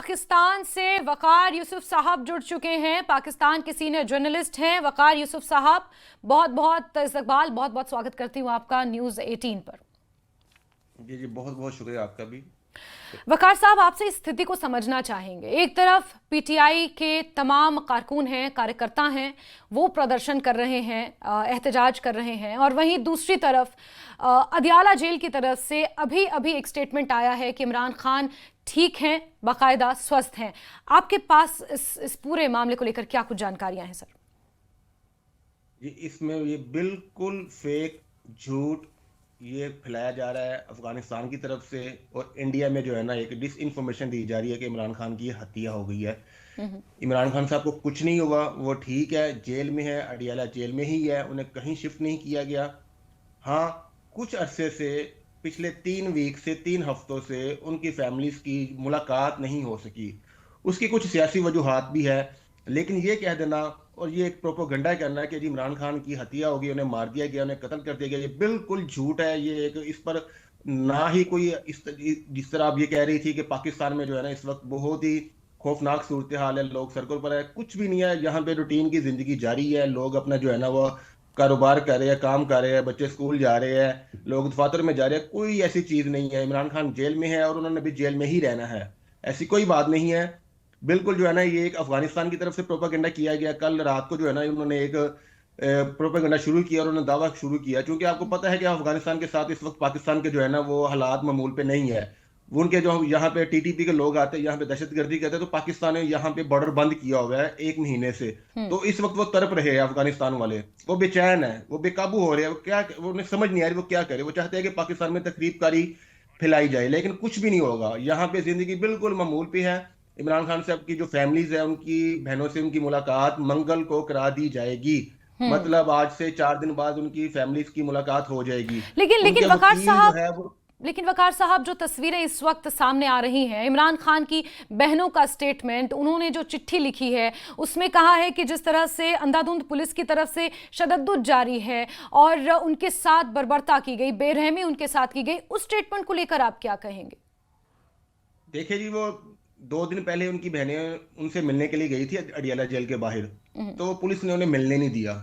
पाकिस्तान से वकार यूसुफ साहब जुड़ चुके हैं। पाकिस्तान के सीनियर जर्नलिस्ट हैं वकार यूसुफ साहब। बहुत बहुत इस्तकबाल, बहुत बहुत स्वागत करती हूँ आपका न्यूज़ 18 पर। जी जी, बहुत बहुत शुक्रिया आपका भी। वकार साहब, आपसे इस स्थिति को समझना चाहेंगे। एक तरफ पीटीआई के तमाम कारकुन हैं, कार्यकर्ता हैं, वो प्रदर्शन कर रहे हैं, एहतजाज कर रहे हैं, और वहीं दूसरी तरफ अदियाला जेल की तरफ से अभी अभी एक स्टेटमेंट आया है कि इमरान खान ठीक हैं, बाकायदा स्वस्थ हैं। आपके पास इस पूरे मामले को लेकर क्या कुछ जानकारियां हैं सर? ये इसमें ये बिल्कुल फेक झूठ ये फैलाया जा रहा है अफगानिस्तान की तरफ से, और इंडिया में जो है ना एक डिस इन्फॉर्मेशन दी जा रही है कि इमरान खान की हत्या हो गई है। इमरान खान साहब को कुछ नहीं हुआ, वो ठीक है, जेल में है, अडियाला जेल में ही है, उन्हें कहीं शिफ्ट नहीं किया गया। हाँ, कुछ अरसे से, पिछले 3 वीक से 3 हफ्तों से उनकी फैमिलीज की मुलाकात नहीं हो सकी। उसकी कुछ सियासी वजूहात भी है, लेकिन ये कह देना और ये एक प्रोपोगंडा करना है कि जी इमरान खान की हत्या होगी, उन्हें मार दिया गया, उन्हें कत्ल कर दिया गया, ये बिल्कुल झूठ है। ये एक इस पर ना ही कोई जिस तरह आप ये कह रही थी कि पाकिस्तान में जो है ना इस वक्त बहुत ही खौफनाक सूरत हाल है, लोग सड़कों पर है, कुछ भी नहीं है। यहाँ पे रूटीन की जिंदगी जारी है, लोग अपना जो है ना वो कारोबार कर रहे हैं, काम कर रहे हैं, बच्चे स्कूल जा रहे हैं, लोग दफातर में जा रहे हैं, कोई ऐसी चीज नहीं है। इमरान खान जेल में है और उन्होंने भी जेल में ही रहना है, ऐसी कोई बात नहीं है। बिल्कुल जो है ना ये एक अफगानिस्तान की तरफ से प्रोपागेंडा किया गया। कल रात को जो है ना उन्होंने एक प्रोपागेंडा शुरू किया और उन्होंने दावा शुरू किया, क्योंकि आपको पता है कि अफगानिस्तान के साथ इस वक्त पाकिस्तान के जो है ना वो हालात मामूल पे नहीं है। वो उनके जो यहाँ पे टीटीपी के लोग आते हैं, यहाँ पे दहशतगर्दी करते हैं, तो पाकिस्तान ने यहाँ पे बॉर्डर बंद किया हुआ है 1 महीने से। तो इस वक्त वो तड़प रहे हैं अफगानिस्तान वाले, वो बेचैन है, वो बेकाबू हो रहे हैं। वो क्या, वो उन्हें समझ नहीं आ रही वो क्या करे। वो चाहते हैं कि पाकिस्तान में तकरीबकारी फैलाई जाए, लेकिन कुछ भी नहीं होगा। यहाँ पे जिंदगी बिल्कुल मामूल पे है। इमरान खान साहब की जो फैमिलीज है, उनकी बहनों से उनकी मुलाकात मंगल को करा दी जाएगी। हम्म। मतलब आज से 4 दिन बाद उनकी फैमिलीज की मुलाकात हो जाएगी। लेकिन उनके लेकिन वकार वकील जो साहब, है वो जो तस्वीरें इस वक्त सामने आ रही हैं, इमरान खान की बहनों का स्टेटमेंट, उन्होंने जो चिट्ठी लिखी है उसमें कहा है कि जिस तरह से अंधाधुंध पुलिस की तरफ से तशद्दुद जारी है और उनके साथ बर्बरता की गई, बेरहमी उनके साथ की गई, उस स्टेटमेंट को लेकर आप क्या कहेंगे? देखिए जी, वो 2 दिन पहले उनकी बहनें उनसे मिलने के लिए गई थी अडियाला जेल के बाहर, तो पुलिस ने उन्हें मिलने नहीं दिया।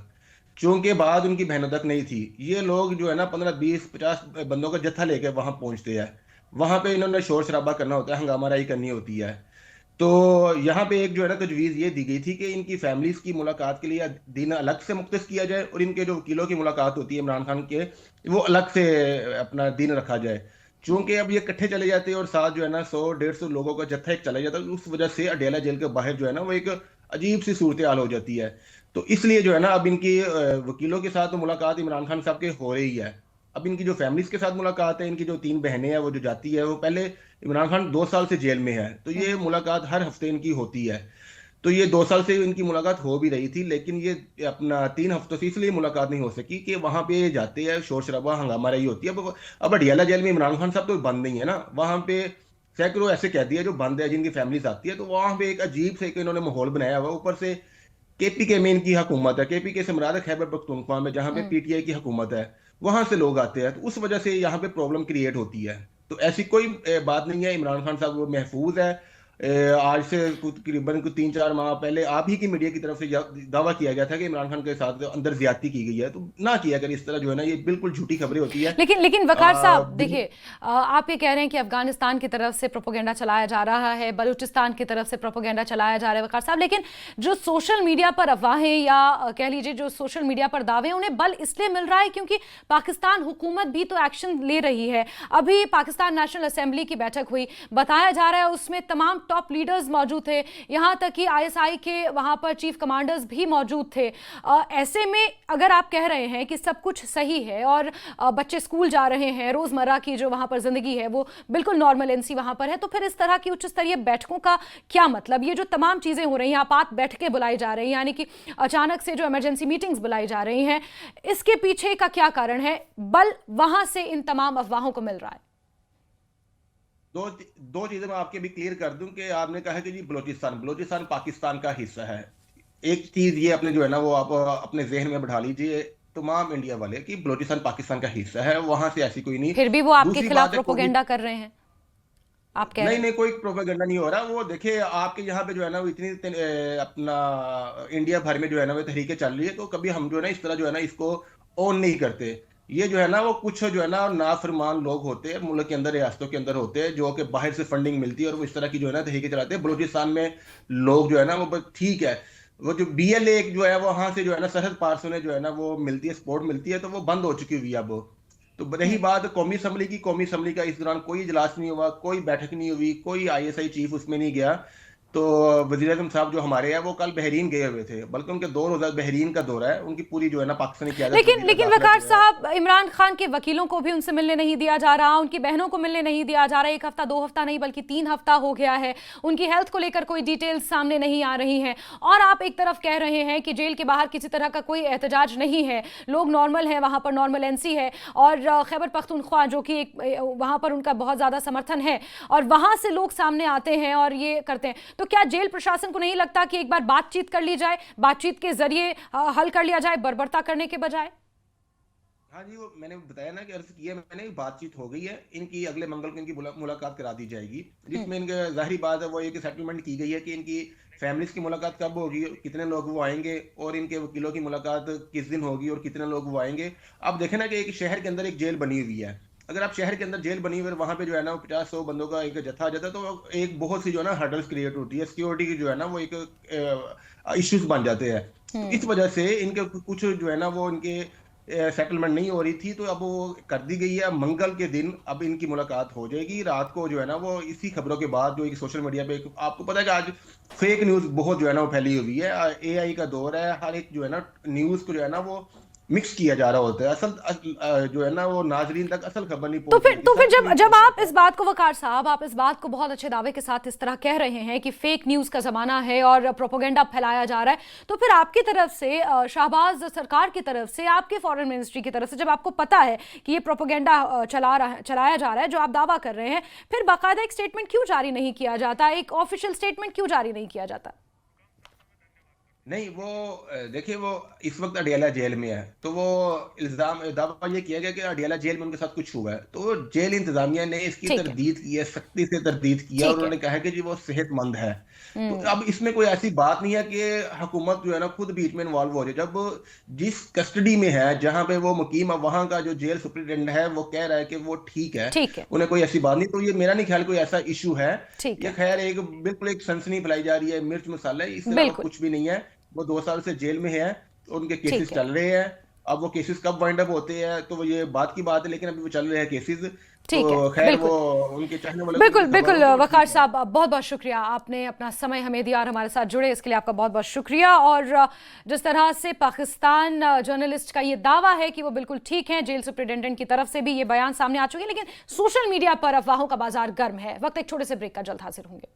चूंकि बाद उनकी बहनों तक नहीं थी, ये लोग जो है ना 15 20 50 बंदों का जत्था लेकर वहां पहुंचते हैं। वहां पे इन्होंने शोर शराबा करना होता है, हंगामाराई करनी होती है। तो यहाँ पे एक जो है ना तजवीज़ ये दी गई थी कि इनकी फैमिलीज की मुलाकात के लिए दिन अलग से मुख्तस किया जाए, और इनके जो वकीलों की मुलाकात होती है इमरान खान के, वो अलग से अपना दिन रखा जाए। चूंकि अब ये इकट्ठे चले जाते हैं और साथ जो है ना 100 150 लोगों का जत्था एक चला जाता है, उस वजह से अडियाला जेल के बाहर जो है ना वो एक अजीब सी सूरत हाल हो जाती है। तो इसलिए जो है ना अब इनकी वकीलों के साथ तो मुलाकात इमरान खान साहब के हो रही है। अब इनकी जो फैमिलीज के साथ मुलाकात है, इनकी जो 3 बहनें हैं वो जो जाती है, वो पहले इमरान खान 2 साल से जेल में है, तो ये मुलाकात हर हफ्ते इनकी होती है। तो ये 2 साल से इनकी मुलाकात हो भी रही थी, लेकिन ये अपना 3 हफ्तों से इसलिए मुलाकात नहीं हो सकी कि वहां पे ये जाते हैं, शोर शराबा हंगामा रही होती है। अब अडियाला जेल में इमरान खान साहब तो बंद नहीं है ना, वहां पे सैकड़ों ऐसे कैदी है जो बंद है, जिनकी फैमिलीज आती है, तो वहां पे एक अजीब से इन्होंने माहौल बनाया हुआ। ऊपर से केपीके में इनकी हुकूमत है, केपीके से मुराद है खैबर पख्तूनख्वा में, जहां पे पीटीआई की हुकूमत है, वहां से लोग आते हैं, तो उस वजह से यहाँ पे प्रॉब्लम क्रिएट होती है। तो ऐसी कोई बात नहीं है, इमरान खान साहब वो महफूज है। आज से तकरीबन 3 4 माह पहले आप ही की मीडिया की तरफ से दावा किया गया था कि इमरान खान के साथ अंदर ज्यादती की गई है, तो ना किया अगर इस तरह जो है ना ये बिल्कुल झूठी खबरें होती है। लेकिन लेकिन वकार साहब देखिए, आप ये कह रहे हैं कि अफगानिस्तान की तरफ से प्रोपेगेंडा चलाया जा रहा है, बलूचिस्तान की तरफ से प्रोपेगेंडा चलाया जा रहा है वकार साहब, लेकिन जो सोशल मीडिया पर अफवाहें या कह लीजिए जो सोशल मीडिया पर दावे, उन्हें बल इसलिए मिल रहा है क्योंकि पाकिस्तान हुकूमत भी तो एक्शन ले रही है। अभी पाकिस्तान नेशनल असेंबली की बैठक हुई, बताया जा रहा है उसमें तमाम टॉप लीडर्स मौजूद थे, यहां तक कि आईएसआई के वहां पर चीफ कमांडर्स भी मौजूद थे। ऐसे में अगर आप कह रहे हैं कि सब कुछ सही है और बच्चे स्कूल जा रहे हैं, रोजमर्रा की जो वहां पर जिंदगी है वो बिल्कुल नॉर्मलेंसी वहां पर है, तो फिर इस तरह की उच्च स्तरीय बैठकों का क्या मतलब? ये जो तमाम चीजें हो रही हैं, आपात बैठकें बुलाई जा रही हैं, यानी कि अचानक से जो इमरजेंसी मीटिंग्स बुलाई जा रही हैं, इसके पीछे का क्या कारण है? बल वहां से इन तमाम अफवाहों को मिल रहा है। दो दो चीजें मैं आपके भी क्लियर कर दूं कि आपने कहा कि जी बलोचिस्तान बलोचिस्तान पाकिस्तान का हिस्सा है। एक चीज ये अपने जो है ना वो आप अपने जहन में बढ़ा लीजिए, तमाम इंडिया वाले, कि बलोचिस्तान पाकिस्तान का हिस्सा है, वहां से ऐसी कोई नहीं। फिर भी वो आपके दूसरी खिलाफ बात है कोई, प्रोपेगेंडा कर रहे हैं। आप कह रहे नहीं हैं? नहीं, कोई प्रोपेगेंडा नहीं हो रहा। वो देखिए आपके यहाँ पे जो है ना वो इतनी अपना इंडिया भर में जो है ना वो तहरीकें चल रही है, तो कभी हम जो है ना इस तरह जो है ना इसको ऑन नहीं करते। ये जो है ना वो कुछ जो है ना नाफरमान लोग होते हैं मुल्क के अंदर, रियासतों के अंदर होते हैं, जो कि बाहर से फंडिंग मिलती है और वो इस तरह की जो है ना तहरीकें चलाते हैं। बलूचिस्तान में लोग जो है ना वो बस ठीक है, वो जो BLA जो है वो वहां से जो है ना सरहद पार से उन्हें जो है ना वो मिलती है, सपोर्ट मिलती है, तो वो बंद हो चुकी हुई है अब। तो रही हम्म। बात कौमी असम्बली का, इस दौरान कोई इजलास नहीं हुआ, कोई बैठक नहीं हुई, कोई ISI चीफ उसमें नहीं गया। तो वजीर आजम साहब जो हमारे हैं वो कल बहरीन गए हुए थे, बल्कि उनके 2 रोजा बहरीन का दौरा है, उनकी पूरी जो है ना पाकिस्तानी क़यादत लेकिन वजीर लेकिन दाखिला वकार जो है। साहब, इमरान खान के वकीलों को भी उनसे मिलने नहीं दिया जा रहा, उनकी बहनों को मिलने नहीं दिया जा रहा। 1 हफ्ता 2 हफ्ता नहीं बल्कि 3 हफ्ता हो गया है, उनकी हेल्थ को लेकर कोई डिटेल्स सामने नहीं आ रही हैं। और आप एक तरफ कह रहे हैं कि जेल के बाहर किसी तरह का कोई एहतजाज नहीं है, लोग नॉर्मल है, वहां पर नॉर्मल NC है, और खैबर पख्तूनख्वा जो कि वहां पर उनका बहुत ज्यादा समर्थन है, और वहां से लोग सामने आते हैं और ये करते हैं। तो क्या जेल प्रशासन को नहीं लगता कि एक बार बातचीत कर ली जाए, बातचीत के जरिए हल कर लिया जाए, बर्बरता करने के बजाय? हाँ जी, वो मैंने बताया ना कि अर्ज किया मैंने, बातचीत हो गई है इनकी, अगले मंगल को इनकी मुलाकात करा दी जाएगी, हम्म। जिसमें इनके जाहिर बात है वो एक सेटलमेंट की गई है कि इनकी फैमिलीज की मुलाकात कब होगी, कितने लोग वो आएंगे, और इनके वकीलों की मुलाकात किस दिन होगी और कितने लोग वो आएंगे। अब देखें ना कि एक शहर के अंदर एक जेल बनी हुई है, अगर आप शहर के अंदर जेल बनी हुई है वहां पे जो है ना 50-100 बंदों का एक जत्था आ जाता है, तो एक बहुत सी जो है ना हर्डल्स क्रिएट होती है, सिक्योरिटी की जो है ना वो एक इश्यूज बन जाते हैं। तो इस हम्म। वजह से इनके कुछ जो है ना वो इनके सेटलमेंट नहीं हो रही थी, तो अब वो कर दी गई है। मंगल के दिन अब इनकी मुलाकात हो जाएगी रात को जो है ना वो, इसी खबरों के बाद जो एक सोशल मीडिया पे आपको पता है कि आज फेक न्यूज बहुत जो है ना वो फैली हुई है। AI का दौर है, हर एक जो है ना न्यूज को जो है ना वो मिक्स किया जा रहा होता है, जो है ना वो नाजरीन तक असल खबर नहीं तो पहुंच फिर पाती, तो फिर सच जब नहीं जब पहुंच आप पाता। इस बात को, वकार साहब, आप इस बात को बहुत अच्छे दावे के साथ इस तरह कह रहे हैं कि फेक न्यूज का जमाना है और प्रोपोगेंडा फैलाया जा रहा है, तो फिर आपकी तरफ से, शाहबाज सरकार की तरफ से, आपके फॉरेन मिनिस्ट्री की तरफ से, जब आपको पता है कि ये प्रोपोगेंडा चलाया जा रहा है जो आप दावा कर रहे हैं, फिर बाकायदा एक स्टेटमेंट क्यों जारी नहीं किया जाता, एक ऑफिशियल स्टेटमेंट क्यों जारी नहीं किया जाता? नहीं वो देखिए वो इस वक्त अडियाला जेल में है, तो वो इल्जाम दावा ये किया गया कि अडियाला जेल में उनके साथ कुछ हुआ है, तो जेल इंतजामिया ने इसकी ठीक है। तरदीद की है, सख्ती से तरदीद किया, और ठीक है। उन्होंने कहा है कि जी वो सेहतमंद है। तो हम्म। अब इसमें कोई ऐसी बात नहीं है कि हुकूमत जो है ना खुद बीच में इन्वॉल्व हो जाए। जब जिस कस्टडी में है, जहां पे वो मुकीम है, वहां का जो जेल सुप्रिटेंडेंट है वो कह रहा है कि वो ठीक है, ठीक है। उन्हें कोई ऐसी बात नहीं, तो ये मेरा नहीं ख्याल कोई ऐसा इशू है। ठीक ये है। खैर एक बिल्कुल एक सनसनी फैलाई जा रही है, मिर्च मसाला है, इसके अलावा बिल्कुल। कुछ भी नहीं है। वो 2 साल से जेल में है, तो उनके केसेस ठीक है। चल रहे हैं। अब वो केसेस कब वाइंड अप होते हैं तो वो ये बात की बात है, लेकिन अभी वो चल रहे हैं केसेस। ठीक है। तो खैर वो बिल्कुल। उनके चाहने वालों को बिल्कुल उनकी खबर बिल्कुल होगी, वो वकार ठीक है। साहब, बहुत बहुत शुक्रिया, आपने अपना समय हमें दिया और हमारे साथ जुड़े, इसके लिए आपका बहुत बहुत शुक्रिया। और जिस तरह से पाकिस्तान जर्नलिस्ट का ये दावा है कि वो बिल्कुल ठीक है, जेल सुप्रिटेंडेंट की तरफ से भी ये बयान सामने आ चुके हैं, लेकिन सोशल मीडिया पर अफवाहों का बाजार गर्म है। वक्त एक छोटे से ब्रेक का, जल्द हाजिर होंगे।